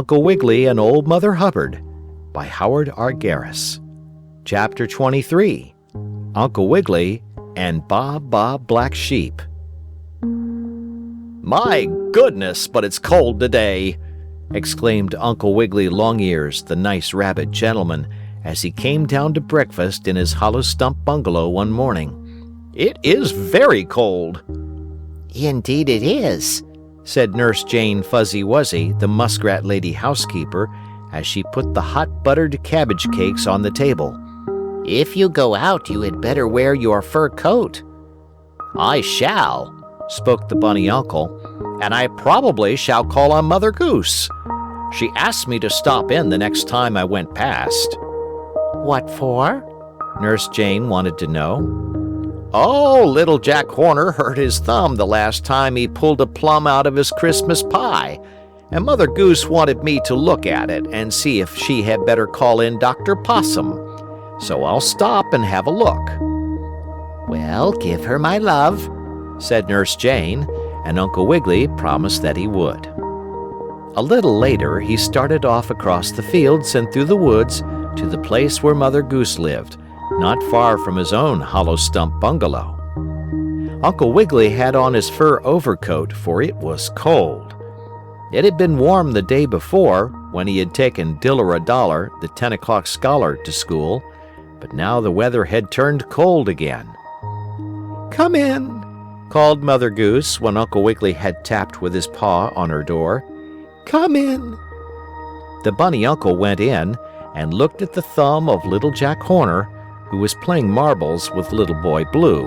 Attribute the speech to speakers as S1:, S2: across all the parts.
S1: Uncle Wiggily and Old Mother Hubbard by Howard R. Garris. Chapter 23, Uncle Wiggily and Bob Black Sheep. "My goodness, but it's cold today!" exclaimed Uncle Wiggily Longears, the nice rabbit gentleman, as he came down to breakfast in his hollow stump bungalow one morning. "It is very cold."
S2: "Indeed it is," said Nurse Jane Fuzzy Wuzzy, the muskrat lady housekeeper, as she put the hot buttered cabbage cakes on the table. "If you go out, you had better wear your fur coat."
S1: "I shall," spoke the bunny uncle, "and I probably shall call on Mother Goose. She asked me to stop in the next time I went past."
S2: "What for?"
S1: Nurse Jane wanted to know. "Oh, little Jack Horner hurt his thumb the last time he pulled a plum out of his Christmas pie, and Mother Goose wanted me to look at it and see if she had better call in Dr. Possum. So I'll stop and have a look."
S2: "Well, give her my love,"
S1: said Nurse Jane, and Uncle Wiggily promised that he would. A little later, he started off across the fields and through the woods to the place where Mother Goose lived, not far from his own hollow stump bungalow. Uncle Wiggily had on his fur overcoat, for it was cold. It had been warm the day before, when he had taken Diller-a-Dollar, the 10 o'clock scholar, to school, but now the weather had turned cold again. "Come in," called Mother Goose when Uncle Wiggily had tapped with his paw on her door. "Come in." The bunny uncle went in and looked at the thumb of little Jack Horner, who was playing marbles with Little Boy Blue.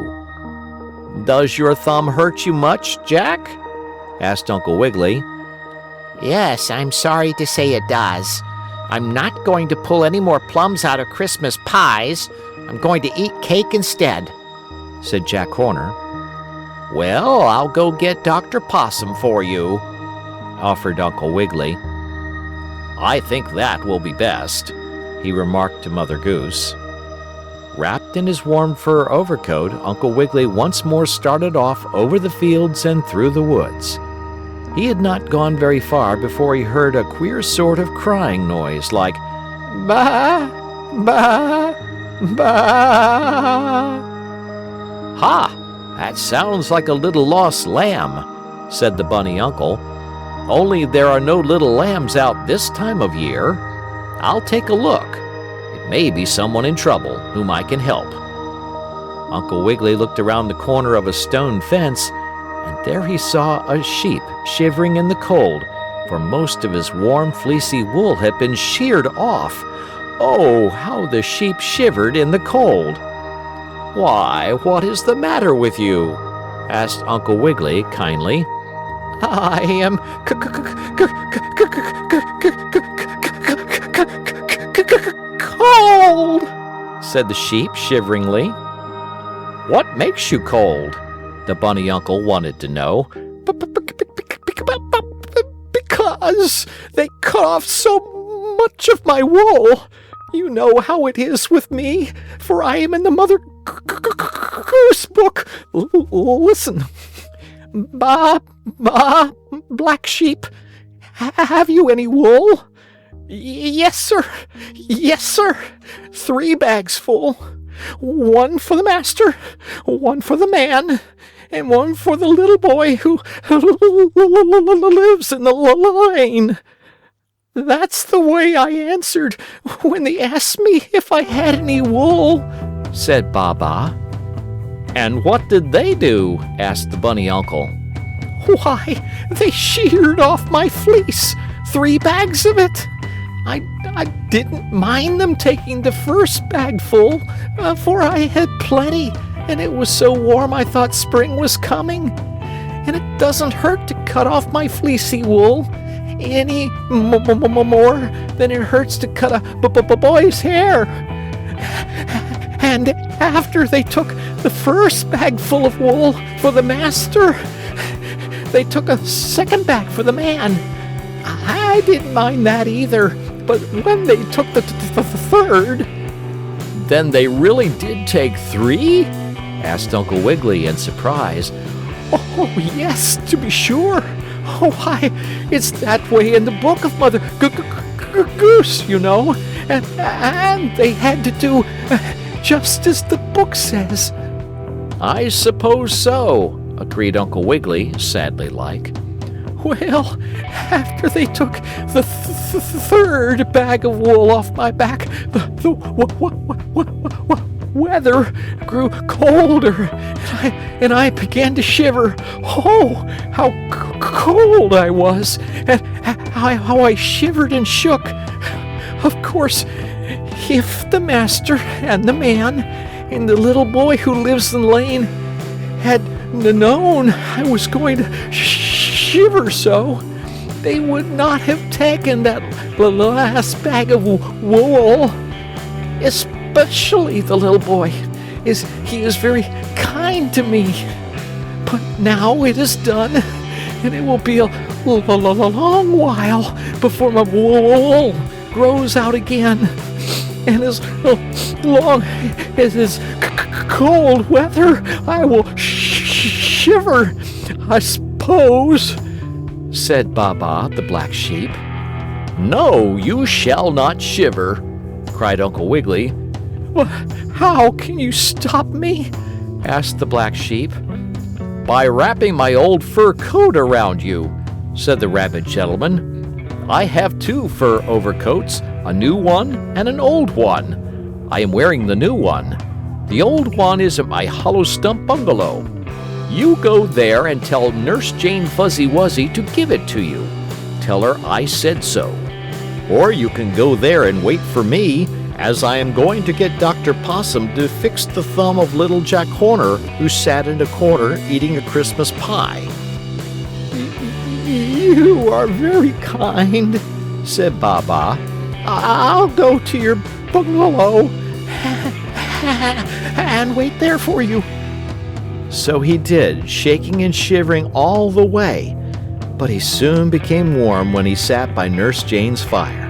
S1: "Does your thumb hurt you much, Jack?" asked Uncle Wiggily.
S2: "Yes, I'm sorry to say it does. I'm not going to pull any more plums out of Christmas pies. I'm going to eat cake instead," said Jack Horner. "Well, I'll go get Dr. Possum for you," offered Uncle Wiggily.
S1: "I think that will be best," he remarked to Mother Goose. Wrapped in his warm fur overcoat, Uncle Wiggily once more started off over the fields and through the woods. He had not gone very far before he heard a queer sort of crying noise like "Ba, ba, ba." "Ha! That sounds like a little lost lamb," said the bunny uncle. "Only there are no little lambs out this time of year. I'll take a look. It may be someone in trouble whom I can help." Uncle Wiggily looked around the corner of a stone fence, and there he saw a sheep shivering in the cold, for most of his warm, fleecy wool had been sheared off. Oh, how the sheep shivered in the cold! "Why, what is the matter with you?" asked Uncle Wiggily kindly. "I am cold," said the sheep shiveringly. "What makes you cold?" the bunny uncle wanted to know. "Because they cut off so much of my wool. You know how it is with me, for I am in the Mother Goose book. Listen. Black sheep, have you any wool?" Yes, sir. Yes, sir. 3 bags full. 1 for the master, 1 for the man, and 1 for the little boy who lives in the lane." "That's the way I answered when they asked me if I had any wool," said Baba. "And what did they do?" asked the bunny uncle. "Why, they sheared off my fleece, 3 bags of it. I didn't mind them taking the first bag full, for I had plenty, and it was so warm I thought spring was coming. And it doesn't hurt to cut off my fleecy wool any more than it hurts to cut a boy's hair. And after they took the first bag full of wool for the master, they took a second bag for the man. I didn't mind that either, but when they took the third..." "Then they really did take 3? asked Uncle Wiggily in surprise. "Oh, yes, to be sure. Why, it's that way in the book of Mother Goose, you know. And they had to do just as the book says.
S2: I suppose so, agreed Uncle Wiggily, sadly like.
S1: Well, after they took the third bag of wool off my back, the weather grew colder, and I began to shiver. Oh, how cold I was, and how I shivered and shook. Of course, if the master and the man and the little boy who lives in the lane had known I was going to shiver so, they would not have taken that last bag of wool. Especially the little boy. He is very kind to me. But now it is done, and it will be a long while before my wool grows out again. And as long as it's cold weather, I will shiver, I suppose, said Baa, the black sheep.
S2: No, you shall not shiver, cried Uncle Wiggily.
S1: Well, how can you stop me?
S2: Asked the black sheep. By wrapping my old fur coat around you, said the rabbit gentleman. I have 2 fur overcoats, a new one and an old one. I am wearing the new one. The old one is at my hollow stump bungalow. You go there and tell Nurse Jane Fuzzy Wuzzy to give it to you. Tell her I said so. Or you can go there and wait for me, as I am going to get Dr. Possum to fix the thumb of little Jack Horner, who sat in a corner eating a Christmas pie.
S1: You are very kind, said Baa. I'll go to your bungalow and wait there for you.
S2: So he did, shaking and shivering all the way, but he soon became warm when he sat by Nurse Jane's fire.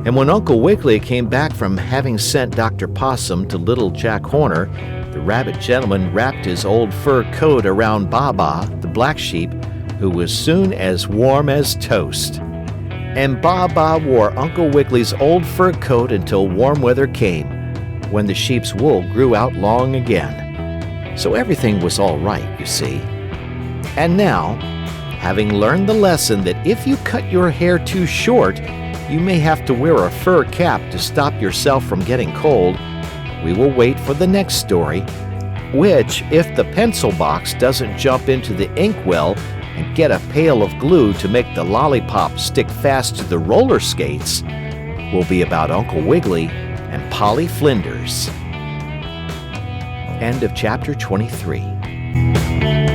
S2: And when Uncle Wiggily came back from having sent Dr. Possum to little Jack Horner, the rabbit gentleman wrapped his old fur coat around Baa, the black sheep, who was soon as warm as toast. And Baa wore Uncle Wiggily's old fur coat until warm weather came, when the sheep's wool grew out long again. So everything was all right, you see. And now, having learned the lesson that if you cut your hair too short, you may have to wear a fur cap to stop yourself from getting cold, we will wait for the next story, which, if the pencil box doesn't jump into the inkwell and get a pail of glue to make the lollipop stick fast to the roller skates, will be about Uncle Wiggily and Polly Flinders. End of chapter 23.